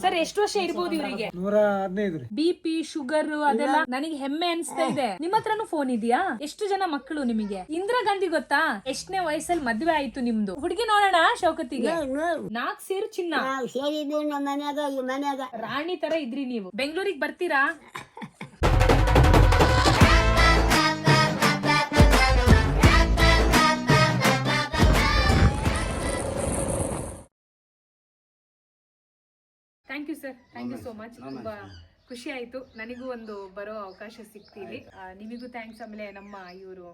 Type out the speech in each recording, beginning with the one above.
Sir ಎಷ್ಟು ವರ್ಷ ಇರ್ಬೋದು ಇವರಿಗೆ? 115 ರೀ. BP ಶುಗರ್ ಅದೆಲ್ಲ ನನಗೆ ಹೆಮ್ಮೆ ಅನ್ಸ್ತಾ ಇದೆ. ನಿಮ್ಮ ಹತ್ರನು ಫೋನ್ ಇದೆಯಾ? ಎಷ್ಟು ಜನ ಮಕ್ಕಳು ನಿಮಗೆ? ಇಂದಿರಾ ಗಾಂಧಿ ಗೊತ್ತಾ? ಎಷ್ಟನೇ ವಯಸ್ಸಲ್ಲಿ ಮದ್ವೆ ಆಯ್ತು ನಿಮ್ದು? ಹುಡುಗಿ ನೋಡೋಣ ಶೌಕತಿಗೆ. 4 ಸೇರು ಚಿನ್ನ ಸೇರಿದ್ದು ನಮ್ಮ ಮನ್ಯಾಗ ರಾಣಿ ತರ ಇದ್ರಿ ನೀವು. ಬೆಂಗಳೂರಿಗೆ ಬರ್ತೀರಾ? Thank you sir, thank you so much. ತುಂಬಾ ಖುಷಿ ಆಯ್ತು. ನನಗೂ ಒಂದು ಬರೋ ಅವಕಾಶ ಸಿಕ್ತಿದೆ. ನಿಮಗೂ ಥ್ಯಾಂಕ್ಸ್. ಆಮೇಲೆ ನಮ್ಮ ಇವರು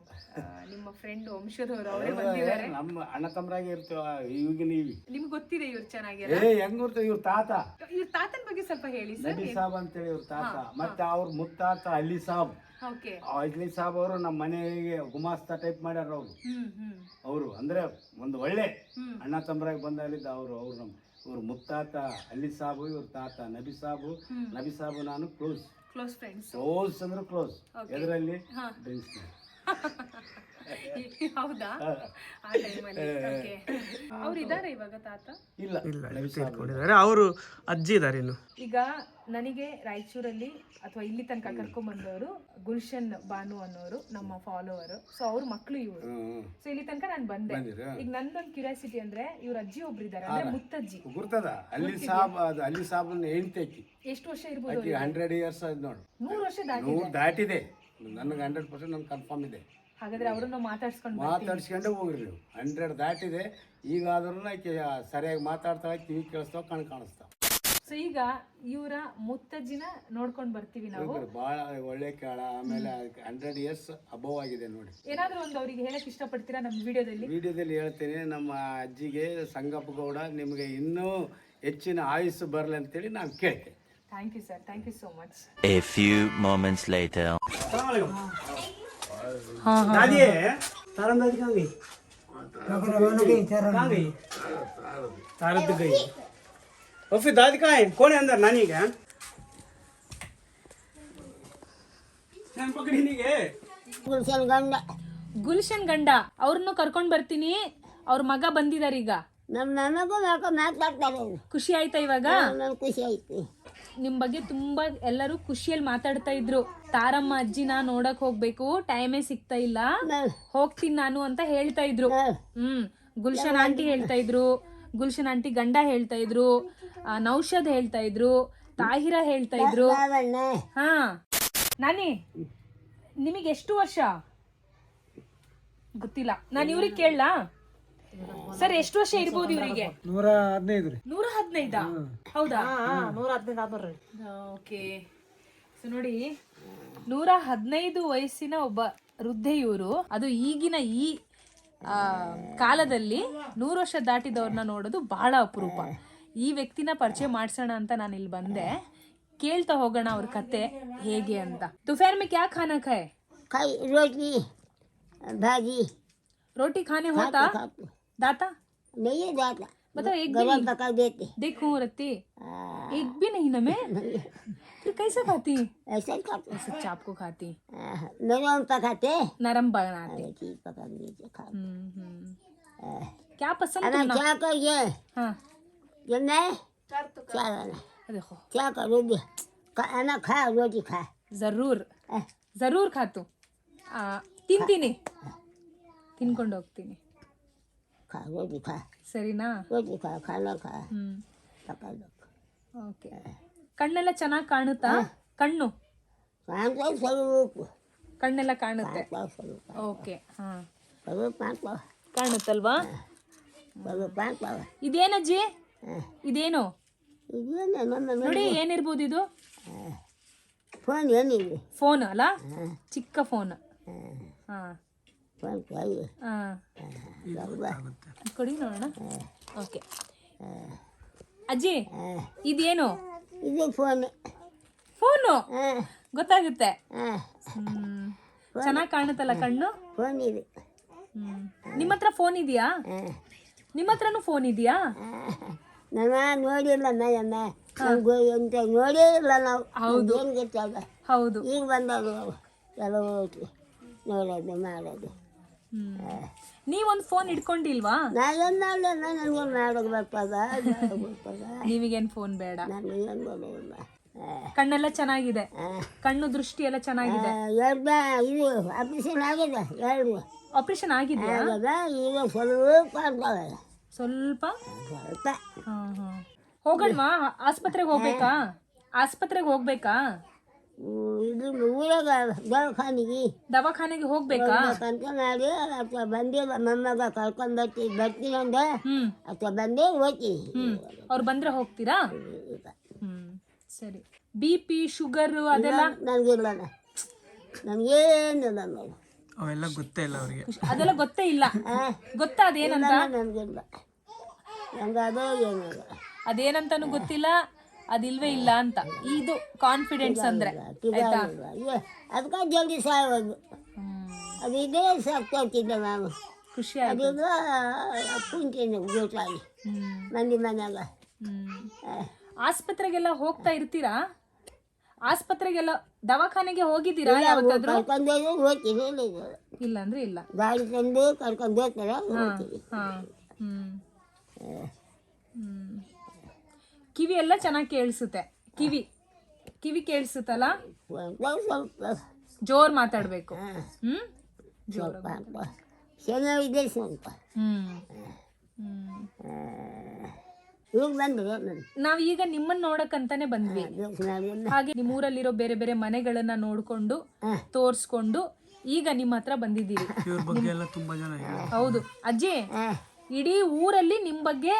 ನಿಮ್ಮ ಫ್ರೆಂಡ್ ವಂಶದವರು ಅವರೇ ಬಂದಿದ್ದಾರೆ. ನಮ್ಮ ಅಣ್ಣ ತಮ್ಮರಾಗಿ ಇರ್ತೀವ ಈಗಿನ ನಿಮ್ಗೆ ಗೊತ್ತಿದೆ ಇವ್ರು ಚೆನ್ನಾಗಿ. ಹೆಂಗ್ ಗೊತ್ತ ಇವ್ರ ತಾತ, ಇವ್ರ ತಾತನ ಬಗ್ಗೆ ಸ್ವಲ್ಪ ಹೇಳಿ ಸರ್. ನಬಿ ಸಾಬ್ ಅಂತೇಳಿ ಇವ್ರ ತಾತ, ಮತ್ತೆ ಅವ್ರ ಮುತ್ತಾತ ಅಲಿ ಸಾಬ್. ಓಕೆ. ಅಲಿ ಸಾಬ್ ಅವರು ನಮ್ಮ ಮನೆಗೆ ಗುಮಾಸ್ತ ಟೈಪ್ ಮಾಡ್ಯಾರ ಅವರು. ಅವರು ಅಂದ್ರೆ ಒಂದು ಒಳ್ಳೆ ಅಣ್ಣ ತಮ್ಮರಾಗಿ ಬಂದಾಗಿದ್ದ ಅವರು. ನಮ್ಮ ಇವ್ರ ಮುತ್ತಾತ ಅಲಿ ಸಾಬು, ಇವ್ರ ತಾತ ನಬಿ ಸಾಬು. ನಬಿ ಸಾಬು ನಾನು ಕ್ಲೋಸ್ ಫ್ರೆಂಡ್ಸ್. ಕ್ಲೋಸ್ ಅಂದ್ರೆ ಕ್ಲೋಸ್. ಎದರಲ್ಲಿ? ಡ್ರಿಂಕ್ಸ್. ಹೌದಾ? ಆ ಟೈಮಲ್ಲಿ. ಓಕೆ. ಅವ್ರು ಇದ್ದಾರೆ ಇವಾಗ? ತಾತ ಇಲ್ಲ, ಅವರು ಅಜ್ಜಿ ಇದ್ದಾರೆ ಇನ್ನು. ಈಗ ನನಗೆ ರಾಯಚೂರಲ್ಲಿ ಅಥವಾ ಇಲ್ಲಿ ತನಕ ಕರ್ಕೊಂಡ್ ಬಂದವರು ಗುಲ್ಶನ್ ಬಾನು ಅನ್ನೋರು ನಮ್ಮ ಫಾಲೋವರ್. ಸೊ ಅವ್ರ ಮಕ್ಳು ಇವರು. ಸೊ ಇಲ್ಲಿ ತನಕ ನಾನು ಬಂದೆ. ಈಗ ನಂದೊಂದು ಕ್ಯೂರಿಯಾಸಿಟಿ ಅಂದ್ರೆ ಇವ್ರ ಅಜ್ಜಿ ಒಬ್ರು ಇದಾರೆ, ಅಂದ್ರೆ ಮುತ್ತಜ್ಜಿ ಗುರ್ತದ ಅಲಿ ಸಾಬ್. ಅದು ಅಲಿ ಸಾಬ್ ಹೆಂಡತಿ. ಎಷ್ಟು ವರ್ಷ ಇರ್ಬೋದು? 100 years ಆಯ್ತು ನೋಡು. 100 ವರ್ಷ ದಾಟಿದೆ. ನನಗೆ 100% ನನ್ಗೆ ಕನ್ಫರ್ಮ್ ಇದೆ. ಹಾಗಾದ್ರೆ ಅವ್ರನ್ನ ಮಾತಾಡ್ಸ್ಕೊಂಡೆ ಹೋಗ್ರಿ ನೀವು. 100 ದಾಟಿದೆ. ಈಗಾದ್ರೂ ಸರಿಯಾಗಿ ಮಾತಾಡ್ತಾಳೆ, ಕಿವಿ ಕೇಳಿಸ್ತಾವ, ಕಣ್ ಕಾಣಿಸ್ತಾವ. ಸೊ ಈಗ ಇವರ ಮುತ್ತಜ್ಜಿನ ನೋಡ್ಕೊಂಡ್ ಬರ್ತೀವಿ ನಾವು. ಬಹಳ ಒಳ್ಳೆ ಕೇಳ. ಆಮೇಲೆ 100 years ಅಬೋವ್ ಆಗಿದೆ ನೋಡಿ. ಏನಾದ್ರೂ ಒಂದು ಅವ್ರಿಗೆ ಹೇಳಕ್ ಇಷ್ಟಪಡ್ತೀರಾ ನಮ್ಮ ವಿಡಿಯೋದಲ್ಲಿ? ಹೇಳ್ತೇನೆ, ನಮ್ಮ ಅಜ್ಜಿಗೆ ಸಂಗಪ್ಪ ಗೌಡ ನಿಮಗೆ ಇನ್ನೂ ಹೆಚ್ಚಿನ ಆಯುಸ್ಸು ಬರಲಿ ಅಂತೇಳಿ ನಾನು ಕೇಳ್ತೇನೆ. Thank you sir, thank you so much. A few moments later. दादी तारम दादी कहाँ गई? कहाँ गई? तारद गई। और फिर दादी कहाँ है? कौन है अंदर? नानी क्या? ನಾನು ಪಕಡಿ ನಿಗೆ ಗುಲ್ಶನ್ ಗಂಡ ಅವ್ರನ್ನು ಕರ್ಕೊಂಡ್ ಬರ್ತೀನಿ. ಅವ್ರ ಮಗ ಬಂದಿದಾರ ಈಗ. ನಮಗೂ ಮಾತಾಡ್ತಾರೆ. ಖುಷಿ ಆಯ್ತಾ ಇವಾಗ? ಖುಷಿ ಆಯ್ತು. ನಿಮ್ ಬಗ್ಗೆ ತುಂಬಾ ಎಲ್ಲರೂ ಖುಷಿಯಲ್ಲಿ ಮಾತಾಡ್ತಾ ಇದ್ರು. ತಾರಮ್ಮ ಅಜ್ಜಿನ ನೋಡಕ್ ಹೋಗ್ಬೇಕು, ಟೈಮೇ ಸಿಗ್ತಾ ಇಲ್ಲ, ಹೋಗ್ತೀನಿ ನಾನು ಅಂತ ಹೇಳ್ತಾ ಇದ್ರು. ಗುಲ್ಶನ್ ಆಂಟಿ ಹೇಳ್ತಾ ಇದ್ರು, ಗುಲ್ಶನ್ ಆಂಟಿ ಗಂಡ ಹೇಳ್ತಾ ಇದ್ರು, ನೌಷದ್ ಹೇಳ್ತಾ ಇದ್ರು, ತಾಹಿರಾ ಹೇಳ್ತಾ ಇದ್ರು. ಹಾ ನಾನಿ, ನಿಮಗೆ ಎಷ್ಟು ವರ್ಷ ಗೊತ್ತಿಲ್ಲ, ನಾನು ಇವ್ರಿಗೆ ಕೇಳಲಾ? ಸರ್ ಎಷ್ಟು ವರ್ಷ ಇರ್ಬೋದು ಇವರಿಗೆ? 115 ರೀ. 115? ಹೌದಾ? 115. ಓಕೆ. ಸೊ ನೋಡಿ, 115 ವಯಸ್ಸಿನ ಒಬ್ಬ ವೃದ್ಧೆ ಇವರು. ಅದು ಈಗಿನ ಈ ಕಾಲದಲ್ಲಿ 100 ವರ್ಷ ದಾಟಿದವ್ರನ್ನ ನೋಡೋದು ಬಹಳ ಅಪರೂಪ. ಈ ವ್ಯಕ್ತಿನ ಪರಿಚಯ ಮಾಡ್ಸೋಣ ಅಂತ ನಾನು ಇಲ್ಲಿ ಬಂದೆ. ಕೇಳ್ತಾ ಹೋಗೋಣ ಅವ್ರ ಕತೆ ಹೇಗೆ ಅಂತ. दोपहर में क्या खाना खाए? रोटी भाजी. रोटी खाने होता दाता? नहीं है दाता. बताओ एक गरम पका देते. देखो रत्ती, एक भी नहीं ना मैं. फिर कैसे खाती? ऐसा ही खाते. ऐसे चाप को खाती. नरम पकाते. नरम बनाते. चीज पका दीजिए खा. क्या पसंद अरे क्या करिए? हाँ ये नहीं क्या करना? देखो क्या करोगे? खाना खा, रोटी खा. जरूर जरूर खातू. ತಿಂತೀನಿ, ತಿನ್ಕೊಂಡು ಹೋಗ್ತೀನಿ. खा रोटी खा. ಸರಿನಾ? रोटी खा, खाना खा. पका दो. ಓಕೆ. ಕಣ್ಣೆಲ್ಲ ಚೆನ್ನಾಗಿ ಕಾಣುತ್ತಾ? ಕಣ್ಣು ಕಾಣ್ತಾ ಸ್ವರೂಪ. ಕಣ್ಣೆಲ್ಲ ಕಾಣುತ್ತೆ. ಓಕೆ. ಹಾ ಕಾಣುತ್ತಲ್ವಾ? ಇದೇನಜ್ಜಿ? ಇದೇನು ನೋಡಿ, ಏನಿರ್ಬೋದು ಇದು? ಫೋನ್ ಏನಿದೆ? ಫೋನ್ ಅಲ್ಲ, ಚಿಕ್ಕ ಫೋನ್. ಹಾ ಕೊಡಿ ನೋಡೋಣ. ಓಕೆ ಅಜ್ಜಿ, ಇದೇನು? ಇದು ಫೋನ್. ಫೋನು ಗೊತ್ತಾಗುತ್ತೆ. ಚೆನ್ನಾಗಿ ಕಾಣುತ್ತಲ್ಲ ಕಣ್ಣು? ಫೋನ್ ಇದೆ. ನಿಮ್ಮ ಹತ್ರ ಫೋನ್ ಇದೆಯಾ? ನಿಮ್ಮ ಹತ್ರನೂ ಫೋನ್ ಇದೆಯಾ? ನಮ್ಮ ನೋಡಿಲ್ಲ ನಯಮ್ಮ, ಎಂತ ನೋಡೇ ಇಲ್ಲ ನಾವು. ಹೌದು ಏನು ಗೊತ್ತಾಗ. ಹೌದು, ಈಗ ಬಂದವರು ಎಲ್ಲ ನೋಡೋದು ಮಾಡೋದು. ನೀವೊಂದು ಫೋನ್ ಇಟ್ಕೊಂಡಿಲ್ವಾ? ನಾನೇನು ಮಾಡಲ್ಲ, ನನಗೆ ಮಾಡೋಕೆ ಬರ್ತದ ನೀವಿಗೇನ್ ಫೋನ್ ಬೇಡ. ನನಗೇನು ಬರೋಲ್ಲ. ಕಣ್ಣೆಲ್ಲ ಚೆನ್ನಾಗಿದೆ, ಕಣ್ಣು ದೃಷ್ಟಿ ಎಲ್ಲ ಚೆನ್ನಾಗಿದೆ. ಎರಡು ಇದು ಆಪರೇಷನ್ ಆಗಿದೆ, ಎರಡು ಆಪರೇಷನ್ ಆಗಿದೆಯಾ? ಆಗದ. ಈಗ ಸ್ವಲ್ಪ ಆಗ್ತವೆ, ಸ್ವಲ್ಪ ಸ್ವಲ್ಪ. ಹೋಗಣ್ವಾ? ಆಸ್ಪತ್ರೆಗೆ ಹೋಗ್ಬೇಕಾ? ಆಸ್ಪತ್ರೆಗೆ ಹೋಗ್ಬೇಕಾ? ಇದು ಊರಾಗ ದವಾಖಾನೆಗೆ ಹೋಗ್ಬೇಕಾ? ಅಂತ ಮಾಡಿ ಅಥವಾ ಬಂದಿಲ್ಲ, ಮೊಮ್ಮಗ ಕರ್ಕೊಂಡು ಬರ್ತೀನಿ ಅಂದೆ. ಅಥವಾ ಬಂದೇ ಹೋಗ್ತೀನಿ. ಅವ್ರು ಬಂದ್ರೆ ಹೋಗ್ತೀರಾ? ಸರಿ. BP ಶುಗರ್ ಅದೆಲ್ಲ ನನಗಿಲ್ಲ, ನನಗೇನಿಲ್ಲ ನೋಡಿ. ಅವೆಲ್ಲ ಗೊತ್ತೇ ಇಲ್ಲ ಅವ್ರಿಗೆ. ಅದೆಲ್ಲ ಗೊತ್ತೇ ಇಲ್ಲ. ಗೊತ್ತಾ ಅದೇನಂತ? ನನಗಿಲ್ಲ, ನಂಗೆ ಅದೇ ಏನಿಲ್ಲ. ಅದೇನಂತಾನು ಗೊತ್ತಿಲ್ಲ, ಅದಿಲ್ವೇ ಇಲ್ಲ ಅಂತ. ಇದು ಕಾನ್ಫಿಡೆನ್ಸ್ ಅಂದ್ರೆ, ಆಯ್ತಾ? ಅದಕ್ಕೆ ಜಲ್ದಿ ಸಾಯೋದು. ಅದು ಇದೇ ಸಾಕ್ತಿದ್ದೆ ನಾನು. ಖುಷಿ ಅದೀಗ ಕುಂತೀನಿ ಗೋಟಾಗಿ ಮಂದಿ ಮನ್ಯಾಗ. ಆಸ್ಪತ್ರೆಗೆಲ್ಲ ಹೋಗ್ತಾ ಇರ್ತೀರಾ? ಆಸ್ಪತ್ರೆಗೆಲ್ಲ ದವಾಖಾನೆಗೆ ಹೋಗಿದ್ದೀರಾ ಯಾವತ್ತಾದ್ರೂ? ಕರ್ಕೊಂಡು ಹೋಗ್ತೀನಿ, ಇಲ್ಲ ಅಂದ್ರೆ ಇಲ್ಲ. ಗಾಡಿ ತಂದು ಕರ್ಕೊಂಡು ಹೋಗ್ತಾರೆ, ಹೋಗ್ತೀನಿ. ಕಿವಿ ಎಲ್ಲ ಚೆನ್ನಾಗಿ ಕೇಳಿಸುತ್ತೆ. ಕಿವಿ ಕೇಳಿಸುತ್ತಲ್ಲ? ಸ್ವಲ್ಪ ಜೋರ್ ಮಾತಾಡ್ಬೇಕು. ಜೋರ್. ಚೆನ್ನಾಗಿದೆ ಸ್ವಲ್ಪ. ಈಗ ಬಂದ್ರೆ ನಾವೀಗ ನಿಮ್ಮನ್ನ ನೋಡಕ್ಕಂತಾನೆ ಬಂದ್ವಿ. ಹಾಗೆ ನಿಮ್ಮೂರಲ್ಲಿರೋ ಬೇರೆ ಬೇರೆ ಮನೆಗಳನ್ನ ನೋಡ್ಕೊಂಡು ತೋರ್ಸ್ಕೊಂಡು ಈಗ ನಿಮ್ಮ ಹತ್ರ ಬಂದಿದ್ದೀವಿ. ಇವ್ರ ಬಗ್ಗೆ ಎಲ್ಲ ತುಂಬಾ ಜನ ಹೇಳಿ. ಹೌದು ಅಜ್ಜಿ, ಇಡೀ ಊರಲ್ಲಿ ನಿಮ್ ಬಗ್ಗೆ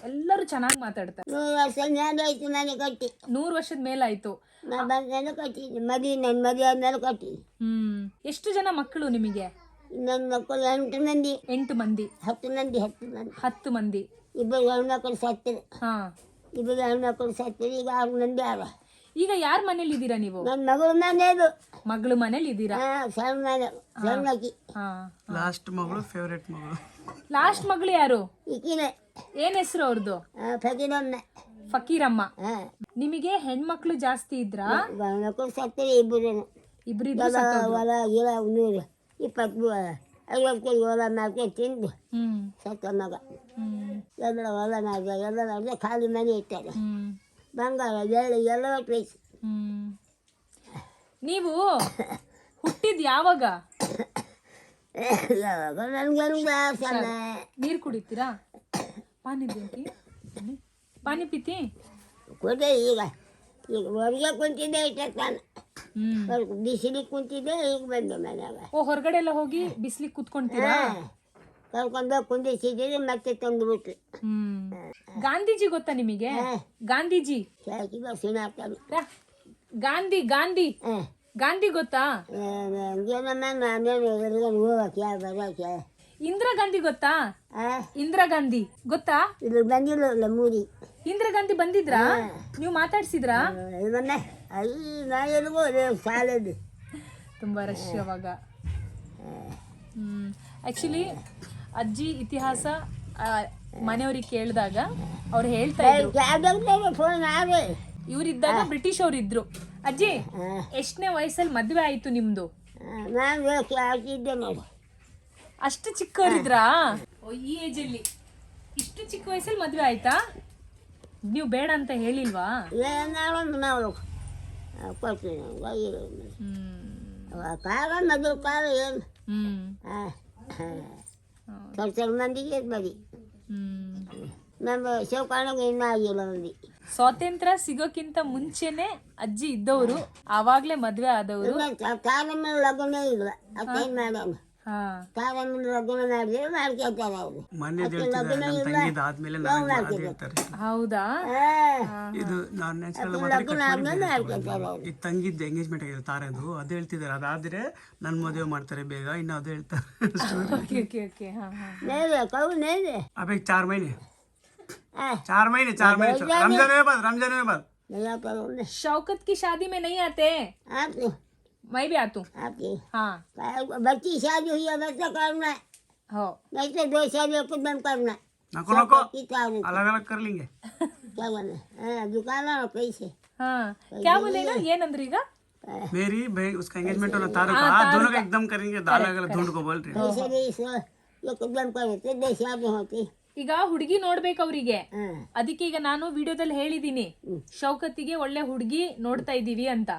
ಎಲ್ಲರೂ ಚೆನ್ನಾಗಿ ಮಾತಾಡ್ತಾರೆ. 100 ವರ್ಷ ಮೇಲೆ ಆಯ್ತು ಮನೆ ಕಟ್ಟಿ. 100 ವರ್ಷದ ಮೇಲಾಯ್ತು. ನಾನು ಬಂದ ಕಟ್ಟಿ ನನ್ನ ಮದುವೆ ಆದ್ಮೇಲೆ ಕಟ್ಟಿ. ಎಷ್ಟು ಜನ ಮಕ್ಕಳು ನಿಮಗೆ? ನನ್ನ ಮಕ್ಕಳು 8 ಮಂದಿ. 8 ಮಂದಿ? 10 ಮಂದಿ. 10 ಮಂದಿ. ಇಬ್ಬರು ಹೆಣ್ಮಕ್ಳು ಸತ್ತಿರು. ಇಬ್ಬರು ಹೆಣ್ಮಕ್ಳು ಸತ್ತಿರು. ಈಗ 6 ಮಂದಿ ಆಗ. ಈಗ ಯಾರ ಮನೇಲಿ ಇದ್ದೀರಾ ನೀವು? ನನ್ನ ಮಗಳು ಮನೆಯದು. ಮಗಳು ಮನೇಲಿ ಇದ್ದೀರಾ? ಸಣ್ಣ ಮನೆ, ಸಣ್ಣಕಿ. ಲಾಸ್ಟ್ ಮಗಳು, ಫೇವ್ರೇಟ್ ಮಗಳು. ಲಾಸ್ಟ್ ಮಗಳು ಯಾರು? ಈಕಿನೇ. ಏನ್ ಹೆಸರು ಅವ್ರದ್ದು? ಫಕೀರಮ್ಮ. ಫಕೀರಮ್ಮ. ನಿಮಗೆ ಹೆಣ್ಮಕ್ಳು ಜಾಸ್ತಿ ಇದ್ರಾ? ಗಂಡ್ಮಕ್ಳು ಸತ್ತಿರು ಇಬ್ಬರು. ಇಬ್ರಿದ್ರು ಹೊಲ ಗಿಲ 100 20 50 ಹೊಲ ಮಾಡ್ಕೊಂಡು ತಿಂದು ಸತ್ತ ಮಗ. ಎಲ್ಲ ಹೊಲ ಮಾಡಿದೆ, ಎಲ್ಲ ಮಾಡಿದೆ, ಖಾಲಿ ಮನೆ ಇಟ್ಟಾರೆ. ಬಂಗಾರ ಎಲ್ಲ ಒಟ್ಟು. ನೀವು ಹುಟ್ಟಿದ್ ಯಾವಾಗ? ಯಾವಾಗ ನನ್ಗೆ ಆಸನ. ನೀರು ಕುಡಿತೀರಾ? ಪಾನಿ ಪೀತಿ ಕೊಟ್ಟೆ. ಈಗ ಹೊರಗೆ ಕುಂತಿದ್ದೆ ಇಟ್ಟಾನ, ಬಿಸಿಲಿಗೆ ಕುಂತಿದ್ದೆ. ಈಗ ಬಂದೆ ಮನ್ಯಾಗ. ಹೊರಗಡೆ ಎಲ್ಲ ಹೋಗಿ ಬಿಸಿಲಿಗೆ ಕುತ್ಕೊಂತೀರಾ? ಕರ್ಕೊಂಡು ಕುಂದಿಸಿದ್ದೀರಿ, ಮತ್ತೆ ತಂದು ಬಿಟ್ರು. ಗಾಂಧೀಜಿ ಗೊತ್ತಾ ನಿಮಗೆ? ಗಾಂಧೀಜಿ ಗಾಂಧಿ ಗಾಂಧಿ ಗಾಂಧಿ ಗೊತ್ತಾ? ಇಂದಿರಾ ಗಾಂಧಿ ಗೊತ್ತಾ? ಇಂದಿರಾ ಗಾಂಧಿ ಗೊತ್ತಾ? ಇದು ಬಂದಿಲ್ಲ ಮೂರಿ. ಇಂದಿರಾ ಗಾಂಧಿ ಬಂದಿದ್ರಾ? ನೀವು ಮಾತಾಡ್ಸಿದ್ರಾ? ಶಾಲೆದು ತುಂಬಾ ರಶ್ ಅವಾಗ. ಆಕ್ಚುಲಿ ಅಜ್ಜಿ ಇತಿಹಾಸ ಮನೆಯವ್ರಿಗೆ ಕೇಳಿದಾಗ ಅವ್ರು ಹೇಳ್ತಾ ಇದ್ರು, ಇವರಿದ್ದಾಗ ಬ್ರಿಟಿಷ್ ಅವ್ರು ಇದ್ರು. ಅಜ್ಜಿ, ಎಷ್ಟನೇ ವಯಸ್ಸಲ್ಲಿ ಮದ್ವೆ ಆಯ್ತು ನಿಮ್ದು? ನಾನು ಹಾಕಿದ್ದೆ ನೋಡಿ. ಅಷ್ಟು ಚಿಕ್ಕವರಿದ್ರಾ? ಈ ಏಜ್ ಅಲ್ಲಿ ಇಷ್ಟು ಚಿಕ್ಕ ವಯಸ್ಸಲ್ಲಿ ಮದ್ವೆ ಆಯ್ತಾ? ನೀವು ಬೇಡ ಅಂತ ಹೇಳಿಲ್ವಾ? ನಾವು ಕೊಡ್ತೀವಿ ಕಾಲ ಮದುವೆ ಕಾಲ ಏನು ಸ್ವಲ್ಪ ಮಂದಿಗೆ ಬರೀ. ನಮ್ಮ ಶಿವಕಾಣಿಗೆ ಇನ್ನೂ ಆಗಿಲ್ಲ ಮಂದಿ. ಸ್ವಾತಂತ್ರ್ಯ ಸಿಗೋಕ್ಕಿಂತ ಮುಂಚೆನೆ ಅಜ್ಜಿ ಇದ್ದವರು, ಆವಾಗ್ಲೇ ಮದ್ವೆ ಆದವರು. ಕಾಲಮ್ಮ ಲಗ್ನ ಇಲ್ಲ, ಅದೇನ್ ಮಾಡೋಣ. ಕಾಲಮ್ಮ ಲಗ್ನ ಮಾಡಿದ್ರೆ ಮಾಡ್ಕೊಳ್ತಾರೆ ಅವರು. ಹೌದಾ? ಇದು ನಾನು ಈ ತಂಗಿದ್ದು ಎಂಗೇಜ್ಮೆಂಟ್ ಆಗಿದೆ ತಾರದು, ಅದು ಹೇಳ್ತಿದ್ದಾರೆ. ಅದಾದ್ರೆ ನನ್ ಮದುವೆ ಮಾಡ್ತಾರೆ ಬೇಗ, ಇನ್ನು ಅದು ಹೇಳ್ತಾರೆ. अबे 4 महीने 4 महीने रमजान में बाद शौकत की शादी में नहीं आते? मैं भी आती हूँ. हाँ, बच्ची शादी हुई है बच्चा करना है, हो नहीं तो 2 शादी को बंद करना है. नको अलग अलग कर लेंगे. क्या बोले? दुकान है पैसे. हाँ, क्या बोलेगा ये नंदरीगा? मेरी बहन उसका एंगेजमेंट होना तारों का, दोनों का एकदम करेंगे. अलग अलग ढूंढ को बोल रही है. एकदम करते देशाने होते ಈಗ ಹುಡುಗಿ ನೋಡ್ಬೇಕು ಅವ್ರಿಗೆ, ಹಾಂ ಅದಕ್ಕೆ ಈಗ ನಾನು ವಿಡಿಯೋದಲ್ಲಿ ಹೇಳಿದೀನಿ ಶೌಕತ್ತಿಗೆ ಒಳ್ಳೆ ಹುಡುಗಿ ನೋಡ್ತಾ ಇದೀವಿ ಅಂತ.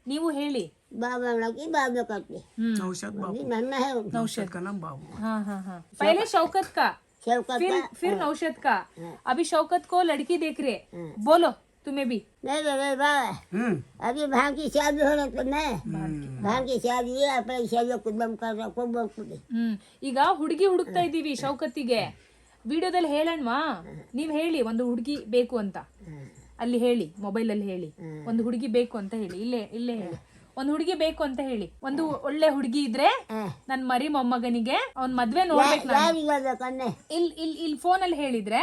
ನೀವು ಹೇಳಿ. बाबांना बाबा करते नौशाद बाबू ನನ್ನ है नौशाद का नाम बाबू हाँ हाँ हाँ, पहले शौकत का, शौकत फिर नौशद का. अभी शौकत को लड़की देख रहे, बोलो तुम्हें भी. नहीं नहीं बाबा अभी भाग की शादी हो रही तो नहीं भाग की शादी है अपने शादी को दम कर रखो बोलते ಈಗ ಹುಡುಗಿ ಹುಡುಕ್ತಾ ಇದೀವಿ ಶೌಕತ್ತಿಗೆ. ವಿಡಿಯೋದಲ್ಲಿ ಹೇಳಣ್ವಾ, ನೀವ್ ಹೇಳಿ ಒಂದು ಹುಡುಗಿ ಬೇಕು ಅಂತ. ಅಲ್ಲಿ ಹೇಳಿ, ಮೊಬೈಲ್ ಅಲ್ಲಿ ಹೇಳಿ, ಒಂದು ಹುಡುಗಿ ಬೇಕು ಅಂತ ಹೇಳಿ. ಇಲ್ಲೇ ಹೇಳಿ, ಒಂದು ಹುಡುಗಿ ಬೇಕು ಅಂತ ಹೇಳಿ. ಒಂದು ಒಳ್ಳೆ ಹುಡುಗಿ ಇದ್ರೆ ನನ್ ಮರಿ ಮೊಮ್ಮಗನಿಗೆ ಅವ್ನ್ ಮದ್ವೆ ನೋಡ್ಬೇಕು ನಾನು. ಯಾರಿಗನ್ನೇ ಇಲ್ಲಿ ಫೋನ್ ಅಲ್ಲಿ ಹೇಳಿದ್ರೆ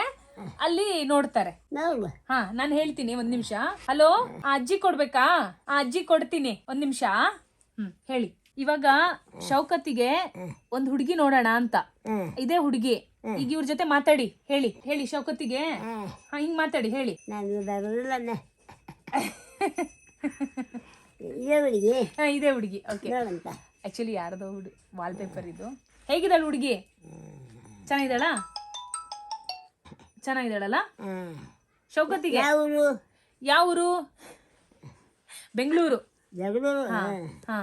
ಅಲ್ಲಿ ನೋಡ್ತಾರೆ. ನೋಡು ಹಾ, ನಾನು ಹೇಳ್ತೀನಿ, ಒಂದ್ ನಿಮಿಷ. ಹಲೋ, ಆ ಅಜ್ಜಿ ಕೊಡ್ಬೇಕಾ? ಆ ಅಜ್ಜಿ ಕೊಡ್ತೀನಿ, ಒಂದ್ ನಿಮಿಷ. ಹೇಳಿ. ಇವಾಗ ಶೌಕತ್ತಿಗೆ ಒಂದ್ ಹುಡುಗಿ ನೋಡೋಣ ಅಂತ. ಇದೇ ಹುಡುಗಿ. ಈಗ ಇವ್ರ ಜೊತೆ ಮಾತಾಡಿ. ಹೇಳಿ ಶೌಕತ್ತಿಗೆ. ಹಾ, ಹಿಂಗ್ ಮಾತಾಡಿ, ಹೇಳಿ. ನಾನು ಬರೋದಿಲ್ಲ ಇದೇ ಹುಡುಗಿ ಹಾ, ಇದೇ ಹುಡುಗಿ. ಓಕೆ. ನೋಡಂತ ಆಕ್ಚುಲಿ ಯಾರ್ದೋ ವಾಲ್ ಪೇಪರ್ ಇದು. ಹೇಗಿದ್ದಾಳ ಹುಡುಗಿ? ಚೆನ್ನಾಗಿದ್ದಾಳಲ್ಲ ಶೌಕತ್ತಿಗೆ? ಯಾವ ಊರು? ಬೆಂಗಳೂರು. ಜಗಳೂರು ಹಾ,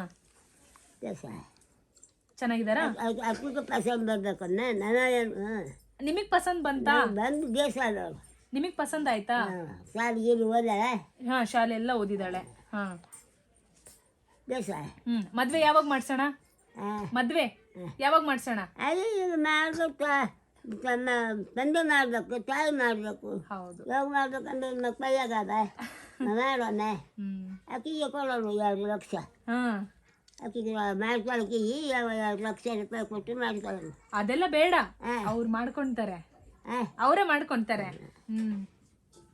ಚೆನ್ನಾಗಿದ್ದಾರಾ? ಅಕ್ಕೂ ಪಸಂದ್ ಬರ್ಬೇಕನ್ನ ನನಗೇನು ನಿಮಗ್ ಪಸಂದ್ ಬಂತಾ? ಬಂದು ದೇಶ ಅಲ್ಲವ್ರು ನಿಮಗ್ ಪಸಂದ್ ಆಯ್ತಾ? ಶಾಲೆಗೀರು ಹೋದ ಹಾ, ಶಾಲೆ ಎಲ್ಲ ಓದಿದಾಳೆ. ಹಾ, ದೇಶ ಮದ್ವೆ ಯಾವಾಗ ಮಾಡ್ಸೋಣ? ಮದ್ವೆ ಯಾವಾಗ ಮಾಡ್ಸೋಣ? ಅದೇ ಮಾಡ್ಬೇಕು ತನ್ನ ತಂದೆ ಮಾಡ್ಬೇಕು, ತಾಯಿ ಮಾಡ್ಬೇಕು. ಹೌದು. ಯಾವಾಗ ಮಾಡ್ಬೇಕಂದ್ರೆ ಮಕ್ಕಳಿಗಾದ ಮಾಡೋಣ. ಅಕ್ಕಿಗೆ ಕೊಡೋಣ 2 ಲಕ್ಷ. ಹಾ, ಅಕ್ಕಿಗೆ ಮಾಡ್ಕೊಳಕ್ಕೆ 2 ಲಕ್ಷ ರೂಪಾಯಿ ಕೊಟ್ಟು ಮಾಡ್ಕೊಳ್ಳೋಣ. ಅದೆಲ್ಲ ಬೇಡ, ಅವ್ರು ಮಾಡ್ಕೊಂತಾರೆ. ಅವರೇ ಮಾಡ್ಕೊಂತಾರೆ.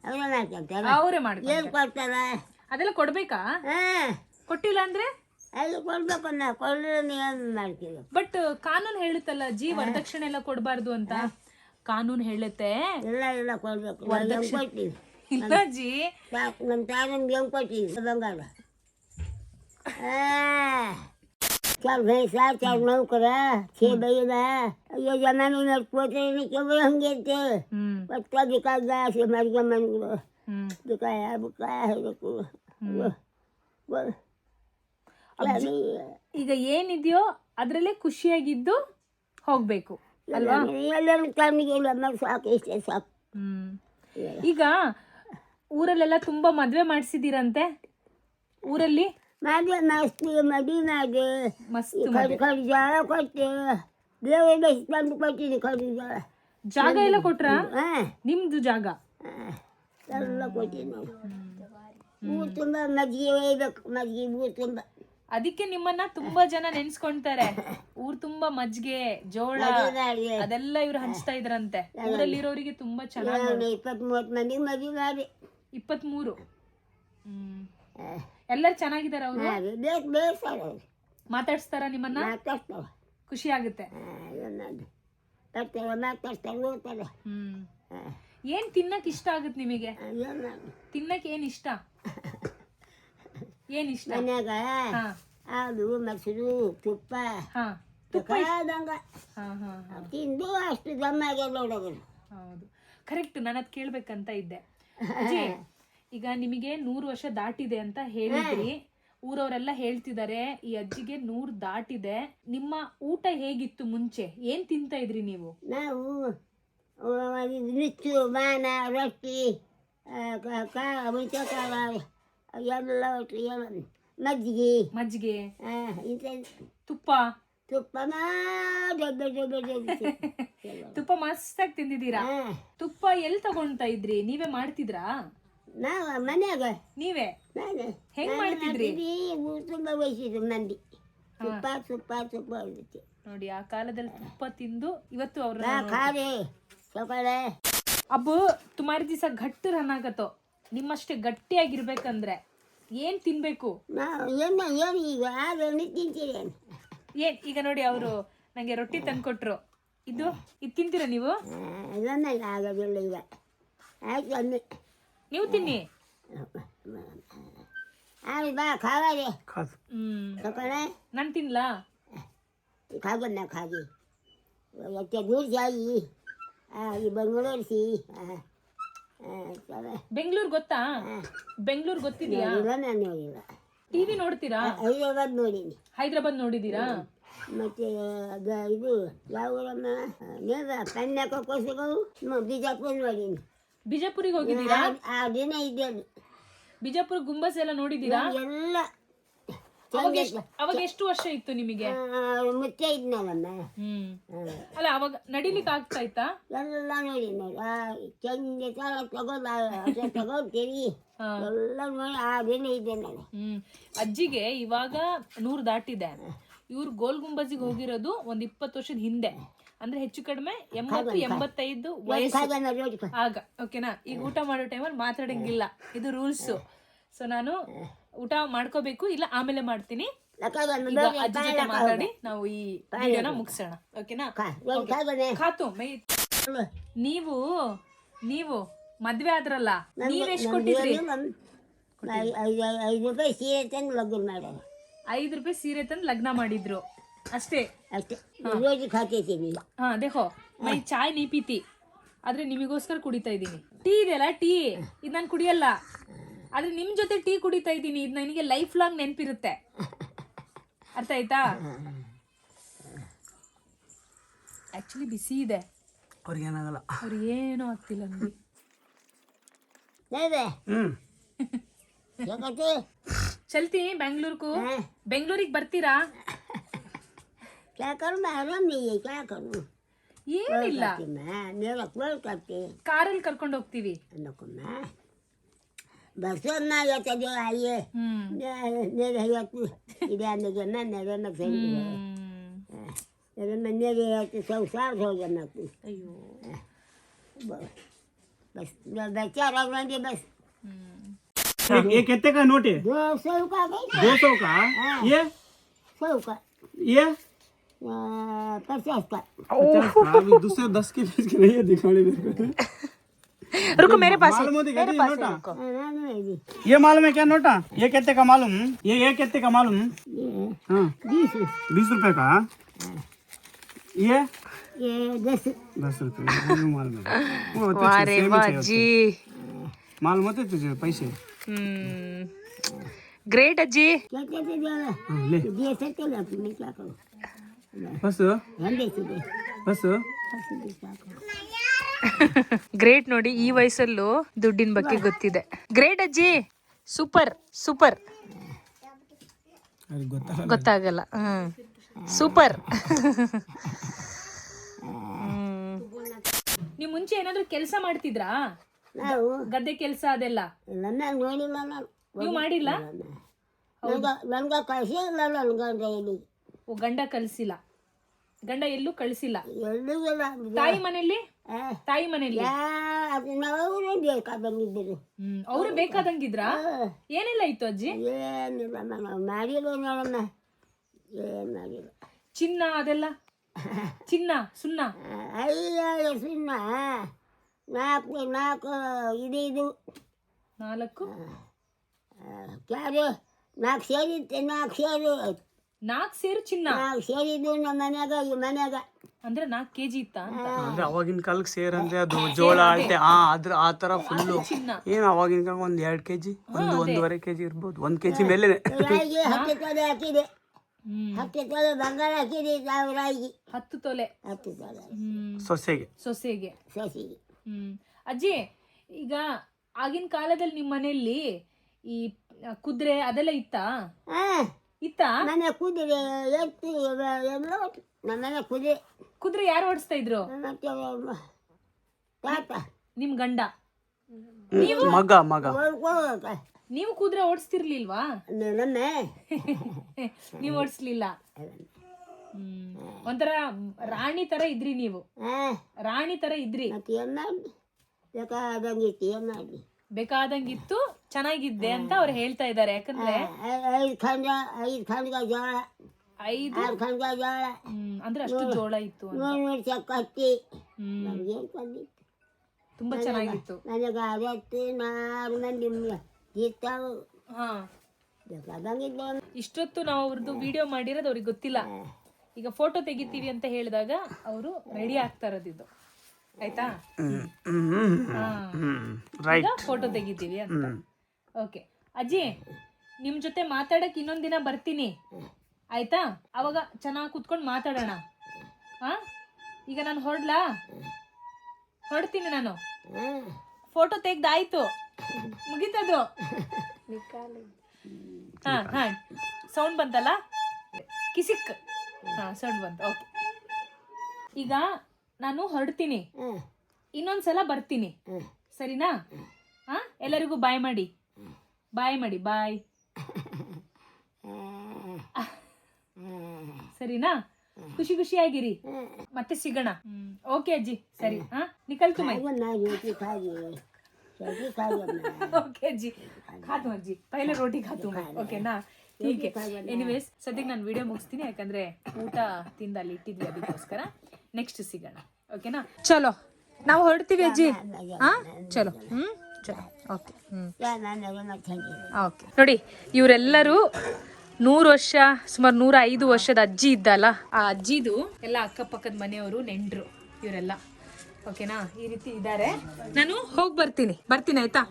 ಅವರೇ ಮಾಡ್ಕೊಂತಾರ. ಅವರೇ ಏನು ಮಾಡ್ಕೊಂತಾರೆ. ಕೊಡ್ತಾರ? ಅದೆಲ್ಲ ಕೊಡ್ಬೇಕಾ? ಕೊಟ್ಟಿಲ್ಲ ಅಂದ್ರೆ ಅಲ್ಲಿ ಕೊಡ್ಬೇಕನ್ನ ಕೊಡ್ರೆ ಏನು ಮಾಡ್ತೀವಿ? ಬಟ್ ಕಾನೂನು ಹೇಳುತ್ತಲ್ಲ ಜಿ, ವರದಕ್ಷಿಣೆ ಎಲ್ಲ ಕೊಡ್ಬಾರ್ದು ಅಂತ ಕಾನೂನು ಹೇಳುತ್ತೆ. ಎಲ್ಲ ಕೊಡ್ಬೇಕು. ಹೆಂಗೆ ಕೊಡ್ತೀವಿ? ಇಲ್ಲ ಜಿ, ನಮ್ಮ ತಾಯಿಗೆ ಹೆಂಗೆ ಕೊಡ್ತೀವಿ ಬಂಗಾರ? चार भैंसा 4 नौकरा 6 बैला ये जमाने में पोते नहीं केवल होंगे थे पत्ता दिखा गया से मर गया मन को दिखाया बुकाया है देखो वो ಈಗ ಏನಿದೆಯೋ ಅದ್ರಲ್ಲೇ ಖುಷಿಯಾಗಿದ್ದು ಹೋಗ್ಬೇಕು ಅಲ್ವಾ? ಎಲ್ಲರೂ ಕಣ್ಣಿಗೆ ನಮಗೆ ಸಾಕು, ಇಷ್ಟೇ ಸಾಕು. ಈಗ ಊರಲ್ಲೆಲ್ಲ ತುಂಬಾ ಮದ್ವೆ ಮಾಡಿಸಿದಿರಂತೆ. ಊರಲ್ಲಿ ಮಾಡಿದೆ ಮದುವೆ ಮಾಡಿದೆ. ಮಸ್ತ್ ಕಡಿ ಜಾಗ ಕೊಟ್ಟೆ, ದೇವರ ಬೆಸ್ಟ್ ತಂದು ಕೊಟ್ಟಿನಿ. ಕಡಿ ಜಾಗ ಎಲ್ಲ ಕೊಟ್ರ? ನಿಮ್ದು ಜಾಗ ಎಲ್ಲ ಕೊಟ್ಟಿನಿ. ಊರು ತುಂಬ ಮಜ್ಜಿಗೆ ಒಯ್ಬೇಕು, ಮಜ್ಜಿಗೆ ಊರು ತುಂಬ. ಅದಕ್ಕೆ ನಿಮ್ಮನ್ನ ತುಂಬಾ ಜನ ನೆನ್ಸ್ಕೊಂತಾರೆ. ಊರ್ ತುಂಬಾ ಮಜ್ಜಿಗೆ, ಜೋಳ ಅದೆಲ್ಲ ಇವ್ರು ಹಂಚ್ತಾ ಇದ್ರಂತೆ. ಊರಲ್ಲಿರೋರಿಗೆ ತುಂಬಾ ಚೆನ್ನಾಗಿ. 20-30 ಮಂದಿ ಮದುವೆ ಮಾಡಿ. 23. ಎಲ್ಲರೂ ಚೆನ್ನಾಗಿದಾರ? ಅವರು ಮಾತಾಡ್ಸ್ತಾರ ನಿಮ್ಮನ್ನ? ಖುಷಿ ಆಗುತ್ತೆ. ಮಾತಾಡ್ತಾರೆ. ಏನ್ ತಿನ್ನಕ್ ಇಷ್ಟ ಆಗುತ್ತೆ ನಿಮಗೆ? ತಿನ್ನಕ್ ಏನ್ ಇಷ್ಟ? ಮನ್ಯಾಗ ಹಾಲು, ಮೊಸರು, ತುಪ್ಪ ತಿಂದು ಅಷ್ಟು ದಮ್ಮಾಗೆ ನೋಡೋದು. ಹೌದು, ಕರೆಕ್ಟ್. ನಾನು ಅದ್ ಕೇಳ್ಬೇಕಂತ ಇದ್ದೆ. ಅಜ್ಜಿ, ಈಗ ನಿಮಗೆ 100 ವರ್ಷ ದಾಟಿದೆ ಅಂತ ಹೇಳಿದ್ರಿ. ಊರವರೆಲ್ಲ ಹೇಳ್ತಿದ್ದಾರೆ ಈ ಅಜ್ಜಿಗೆ 100 ದಾಟಿದೆ. ನಿಮ್ಮ ಊಟ ಹೇಗಿತ್ತು ಮುಂಚೆ? ಏನ್ ತಿಂತ ಇದ್ರಿ ನೀವು? ನಾವು ನುಚ್ಚು, ಮಾನ, ರೊಟ್ಟಿ, ಮುಂಚೆಕಾಲ ಎಲ್ಲ ಮಜ್ಜಿಗೆ, ತುಪ್ಪ ತುಪ್ಪ ಮಸ್ತಾಗಿ ತಿಂದಿದ್ದೀರಾ. ತುಪ್ಪ ಎಲ್ಲಿ ತಗೊಂತಾ ಇದ್ರಿ? ನೀವೇ ಮಾಡ್ತಿದ್ರಾ? ನಾವು ಮನ್ಯಾಗ ನೀವೇ ಹೆಂಗ್ ಮಾಡ್ತಿದ್ರಿ? ಊರು ತುಂಬ ವಯಸ್ಸಿದ್ರು ಮಂದಿ. ತುಪ್ಪ ತುಪ್ಪ ತುಪ್ಪ ನೋಡಿ, ಆ ಕಾಲದಲ್ಲಿ ತುಪ್ಪ ತಿಂದು ಇವತ್ತು ಅವ್ರ ಖಾರೆ ಸೊಕಳೆ ಅಬ್ಬ ತುಮಾರಿ ದಿವಸ ಗಟ್ಟಿ ರನ್ನಾಗತ್ತೋ. ನಿಮ್ಮಷ್ಟೇ ಗಟ್ಟಿಯಾಗಿರ್ಬೇಕಂದ್ರೆ ಏನ್ ತಿನ್ಬೇಕು? ನಾವು ಏನು ಈಗ ಆದ್ರೆ ತಿಂತೀರಿ. ಏನ್ ಈಗ ನೋಡಿ, ಅವರು ನಂಗೆ ರೊಟ್ಟಿ ತಂದ್ಕೊಟ್ರು. ಇದು ತಿಂತೀರಾ ನೀವು? ಆಗೋದಿಲ್ಲ ಈಗ. ಆಯ್ತು ಅನ್ನಿ, ನೀವು ತಿನ್ನಿ. ಬಾ ಖಾವಾರೆ ನಾನು ತಿನ್ಲಾ? ಖಾಗನ್ನ ಖಾಗಿ Cái đứa ra gì gì bằng ngồi gì Bengaluru ಗೊತ್ತಾ? ಬೆಂಗಳೂರು ಗೊತ್ತಿದೆಯಾ? ನಾನು ನೋಡಿಲ್ಲ. ಟಿವಿ ನೋಡ್ತೀರಾ? ಹೈದರಾಬಾದ್ ನೋಡೀನಿ. ಹೈದರಾಬಾದ್ ನೋಡಿದೀರಾ? ಮತ್ತೆ ಇದು ಯಾವ ಊರಮ್ಮ ನೇರ ಕನ್ಯಾಕುಮಾರಿ ಬಿಜಾಪುರ ನೋಡೀನಿ. ಬಿಜಾಪುರಿಗೆ ಹೋಗಿದ್ದೀರಾ? ಆ ದಿನ ಇದ್ದೇನೆ ಬಿಜಾಪುರ ಗುಂಬಸ್ ಎಲ್ಲ ನೋಡಿದೀರಾ? ಎಲ್ಲ ಅವಾಗ ಎಷ್ಟು ವರ್ಷ ಇತ್ತು ನಿಮಗೆ? ಮುಚ್ಚೆ ಇದ್ನಲ್ಲಮ್ಮ. ಅಲ್ಲ ಅವಾಗ ನಡಿಲಿಕ್ಕೆ ಆಗ್ತಾ ಇತ್ತಾ? ಎಲ್ಲ ನೋಡಿ ಚಂದ ತಗೋತೀವಿ ಎಲ್ಲ ನೋಡಿ ಆ ದಿನ ಇದ್ದೆ ನಾನು. ಅಜ್ಜಿಗೆ ಇವಾಗ 100 ದಾಟಿದೆ. ಇವ್ರು ಗೋಲ್ ಗುಂಬಜಿಗೆ ಹೋಗಿರೋದು ಒಂದ್ 20 ವರ್ಷದ ಹಿಂದೆ, ಅಂದ್ರೆ ಹೆಚ್ಚು ಕಡಿಮೆ 80-85 ವಯಸ್ಸು ಆಗ. ಓಕೆನಾ? ಈಗ ಊಟ ಮಾಡೋ ಟೈಮಲ್ಲಿ ಮಾತಾಡಂಗಿಲ್ಲ, ಇದು ರೂಲ್ಸ್. ಸೊ ನಾನು ಊಟ ಮಾಡ್ಕೋಬೇಕು, ಇಲ್ಲ ಆಮೇಲೆ ಮಾಡ್ತೀನಿ. ಈಗ ಅಜ್ಜಿ ಜೊತೆ ಮಾತಾಡಿ ನಾವು ಈ ವಿಡಿಯೋನ ಮುಗಿಸೋಣ. ಓಕೆನಾ? ಖಾತು ಮೈ ನೀವು ನೀವು ಮದ್ವೆ ಆದ್ರಲ್ಲ, ನೀವೆಷ್ಟು ಕೊಟ್ಟಿದ್ರಿ? 5 ರೂಪಾಯಿ ಸೀರೆ ತಂದು ಲಗ್ನ ಮಾಡ್ಯಾರ. 5 ರೂಪಾಯಿ ಸೀರೆ ತಂದು ಲಗ್ನ ಮಾಡಿದ್ರು ಅಷ್ಟೇ. ಅಷ್ಟೇ ರೋಜ್ ಖಾತೇತೀನಿ. ಹಾ ದೇಖೋ ಮೈ ಚಾಯ್ ನೀ ಪೀತಿ, ಆದ್ರೆ ನಿಮಗೋಸ್ಕರ ಕುಡಿತಾ ಇದ್ದೀನಿ. ಟೀ ಇದೆಯಲ್ಲ, ಟೀ ಇದು ನಾನು ಕುಡಿಯಲ್ಲ, ಆದ್ರೆ ನಿಮ್ ಜೊತೆ ಟೀ ಕುಡಿತಾ ಇದ್ದೀನಿ. ಇದು ನನಗೆ ಲೈಫ್ ಲಾಂಗ್ ನೆನಪಿರುತ್ತೆ. ಅರ್ಥ ಆಯ್ತಾ? ಆಕ್ಚುಲಿ ಬಿಸಿ ಇದೆ, ಅವ್ರಿಗೇನಾಗಲ್ಲ, ಅವ್ರಿಗೆ ಏನೂ ಆಗ್ತಿಲ್ಲ ನೋಡಿ. ಚಲ್ತಿ ಬೆಂಗಳೂರು, ಬೆಂಗಳೂರಿಗೆ ಬರ್ತೀರಾ? ಏನಿಲ್ಲ, ಕಾರಲ್ಲಿ ಕರ್ಕೊಂಡು ಹೋಗ್ತೀವಿ. ಬಸ್ ಅಯ್ಯೇ ಮನೆಗೆ ಸಂಸಾರ ಹೋಗಿ ಅಯ್ಯೋ बस बेचारा बंदे बस ये कितने का नोट है? 200 का 200 का? ये 100 का ये 50 का 50 का। अभी दूसरे 10 के बीच के नहीं है, दिखाने मेरे को। रुको मेरे पास है, मेरे पास है रुको। ये मालूम है क्या नोटा? ये कितने का मालूम? ये कितने का मालूम? हाँ 20 रुपए का। ये 10 रुपए मालूम है। वो वारे वाह जी, मालूम होते तुझे पैसे? ग्रेट अज्जी। क्या कहते हैं हाँ, ले ये सकते ना मैं क्या करूं बस हंडे से बस ಗ್ರೇಟ್ ನೋಡಿ, ಈ ವಯಸ್ಸಲ್ಲೂ ದುಡ್ಡಿನ ಬಗ್ಗೆ ಗೊತ್ತಿದೆ. ಗ್ರೇಟ್ ಅಜ್ಜಿ, ಸೂಪರ್ ಸೂಪರ್. ಗೊತ್ತಾಗಲ್ಲ. ಸೂಪರ್. ನೀವು ಮುಂಚೆ ಏನಾದ್ರು ಕೆಲಸ ಮಾಡ್ತಿದ್ರಾ? ನಾವು ಗದ್ದೆ ಕೆಲಸ ಅದೆಲ್ಲ ನನ್ನ ನೋಡಿಲ್ಲ ನಾನು. ನೀವು ಮಾಡಿಲ್ಲ? ನನ್ಗ ಕಳಿಸಿ ಇಲ್ಲ ನನ್ನ ಗಂಡ ಎಲ್ಲಿ ಗಂಡ ಕಳ್ಸಿಲ್ಲ, ಗಂಡ ಎಲ್ಲೂ ಕಳ್ಸಿಲ್ಲ. ಎಲ್ಲೂ ಇಲ್ಲ. ತಾಯಿ ಮನೇಲಿ, ತಾಯಿ ಮನೇಲಿ ನಾವು ಬೇಕಾದಂಗಿದ್ದರು. ಅವ್ರು ಬೇಕಾದಂಗಿದ್ರಾ? ಏನೆಲ್ಲ ಇತ್ತು ಅಜ್ಜಿ? ಏನಿಲ್ಲ ನಾವು ಮಾಡಿಲ್ಲ ನೋಡಮ್ಮ, ಏನು ಮಾಡಿಲ್ಲ. ಚಿನ್ನ ಅದೆಲ್ಲ, ಚಿನ್ನ ಸುಣ್ಣ? ಅಯ್ಯ ಸುಣ್ಣ 4 ಇದು 4 ಕ್ಯಾರು 4 ಸೇರಿ 4 ಸೇರು 4 ಸೇರು ಚಿನ್ನ 4 ಸೇರಿದ್ದು ನಮ್ಮ ಮನ್ಯಾಗ ಈ ಮನ್ಯಾಗ. ಅಂದ್ರೆ 4 kg ಇತ್ತ ಅಂತ? ಅಂದ್ರೆ ಅವಾಗಿನ ಕಾಲಕ್ಕೆ ಸೇರ್ ಅಂದ್ರೆ ಅದು ಜೋಳ ಅಳತೆ ಅದ್ರ ಆ ತರ ಫುಲ್ಲು. ಏನು ಅವಾಗಿನ ಕಾಲ 1-2 kg, 1-1.5 kg ಇರ್ಬೋದು. 1 kg ಮೇಲೆ ರಾಯಿಗೆ 10 ತೊಲೆ ಹಾಕಿದೆ, 10 ತೊಲೆ ಬಂಗಾರ ಹಾಕಿದೆ. ನಾವು ರಾಯಿಗೆ 10 ತೊಲೆ 10 ತೊಲೆ ಸೊಸೆಗೆ ಸೊಸೆಗೆ. ಸಸಿಗೆ. ಅಜ್ಜಿ, ಈಗ ಆಗಿನ ಕಾಲದಲ್ಲಿ ನಿಮ್ಮ ಮನೆಯಲ್ಲಿ ಈ ಕುದುರೆ ಅದೆಲ್ಲ ಇತ್ತಾ? ಇತ್ತಾ? ಮನೆ ಕುದುರೆ ಎತ್ತು ಎಲ್ಲ ನಮ್ಮ ಮನೆ ಕುದುರೆ. ಕುದುರೆ ಯಾರು ಓಡಿಸ್ತಾ ಇದ್ರು? ಮತ್ತೆ ತಾತ ನಿಮ್ ಗಂಡ? ಮಗ ನೀವು ಕುದುರೆ ಓಡಿಸ್ತಿರ್ಲಿಲ್ವಾ? ನಮ್ಮ ನೀವು ಓಡಿಸ್ಲಿಲ್ಲ. ಒಂಥರ ರಾಣಿ ತರ ಇದ್ರಿ ನೀವು, ರಾಣಿ ತರ ಇದ್ರಿ. ಮತ್ತೆ ಏನ್ ಮಾಡಿ ಬೇಕಾದಂಗಿತ್ತು, ಏನ್ ಮಾಡಿ ಬೇಕಾದಂಗಿತ್ತು, ಚೆನ್ನಾಗಿದ್ದೆ ಅಂತ ಅವ್ರು ಹೇಳ್ತಾ ಇದ್ದಾರೆ. ಯಾಕಂದ್ರೆ 5 ಖಂಡ ಜೋಳ, 5 ಖಂಡ ಜೋಳ ಅಂದ್ರೆ ಅಷ್ಟು ಜೋಳ ಇತ್ತು ಅಂತ. 3 ಚಕ್ಕ ಅಕ್ಕಿ ನಮ್ಗೇನ್ ತಂದಿತ್ತು. ತುಂಬಾ ಚೆನ್ನಾಗಿತ್ತು. ನನಗೆ 64 ಮಂದಿ ಇರ್ತಾವು. ಹಾ, ಬೇಕಾದಂಗಿದ್ದೆ. ಇಷ್ಟೊತ್ತು ನಾವು ಅವ್ರದ್ದು ವಿಡಿಯೋ ಮಾಡಿರೋದು ಅವ್ರಿಗೆ ಗೊತ್ತಿಲ್ಲ. ಈಗ ಫೋಟೋ ತೆಗಿತೀವಿ ಅಂತ ಹೇಳಿದಾಗ ಅವರು ರೆಡಿ ಆಗ್ತಾ ಇರೋದಿದ್ದು, ಆಯ್ತಾ? ಫೋಟೋ ತೆಗಿತೀವಿ ಅಂತ. ಓಕೆ ಅಜ್ಜಿ, ನಿಮ್ ಜೊತೆ ಮಾತಾಡಕ್ ಇನ್ನೊಂದಿನ ಬರ್ತೀನಿ, ಆಯ್ತಾ? ಅವಾಗ ಚೆನ್ನಾಗಿ ಕುತ್ಕೊಂಡು ಮಾತಾಡೋಣ. ಹಾ, ಈಗ ನಾನು ಹೊರಡ್ತೀನಿ ನಾನು. ಫೋಟೋ ತೆಗ್ದಾಯ್ತು, ಮುಗಿತದು. ಹಾ ಹಾ, ಸೌಂಡ್ ಬಂತಲ್ಲ, ಕಿಸಿಕ್. ಹಾ, ಸೌಂಡ್ ಬಂತು. ಓಕೆ, ಈಗ ನಾನು ಹೊರಡ್ತೀನಿ, ಇನ್ನೊಂದ್ಸಲ ಬರ್ತೀನಿ, ಸರಿನಾ? ಹಾ, ಎಲ್ಲರಿಗೂ ಬಾಯ್ ಮಾಡಿ, ಬಾಯ್. ಸರಿನಾ? ಖುಷಿಯಾಗಿರಿ, ಮತ್ತೆ ಸಿಗೋಣ. ಓಕೆ ಅಜ್ಜಿ, ಸರಿ. ಹಾ, ನಿಕಲ್ ತುಮೈ. ಓಕೆ ಅಜ್ಜಿ, ಖಾತು ಅಜ್ಜಿ, ಪಹಲೆ ರೋಟಿ ಖಾತು ಮೈ. ಓಕೆನಾ? ಹೀಗೆ ಎನಿವೇಸ್ ಸದ್ಯಕ್ಕೆ ನಾನು ವಿಡಿಯೋ ಮುಗಿಸ್ತೀನಿ, ಯಾಕಂದ್ರೆ ಊಟ ತಿಂದು ಅಲ್ಲಿ ಇಟ್ಟಿದ್ವಿ, ಅದಕ್ಕೋಸ್ಕರ. ನೆಕ್ಸ್ಟ್ ಸಿಗೋಣ, ಓಕೆನಾ? ಚಲೋ, ನಾವು ಹೊರಡ್ತೀವಿ ಅಜ್ಜಿ. ಹಾ, ಚಲೋ. ಚಲೋ. ಓಕೆ. ಓಕೆ. ನೋಡಿ, ಇವರೆಲ್ಲರೂ 100 ವರ್ಷ, ಸುಮಾರು 105 ವರ್ಷದ ಅಜ್ಜಿ ಇದ್ದಲ್ಲ, ಆ ಅಜ್ಜಿದು ಎಲ್ಲ ಅಕ್ಕಪಕ್ಕದ ಮನೆಯವರು, ನೆಂಟರು ಇವರೆಲ್ಲ. ಓಕೆನಾ? ಈ ರೀತಿ ಇದ್ದಾರೆ. ನಾನು ಹೋಗಿ ಬರ್ತೀನಿ ಆಯ್ತಾ?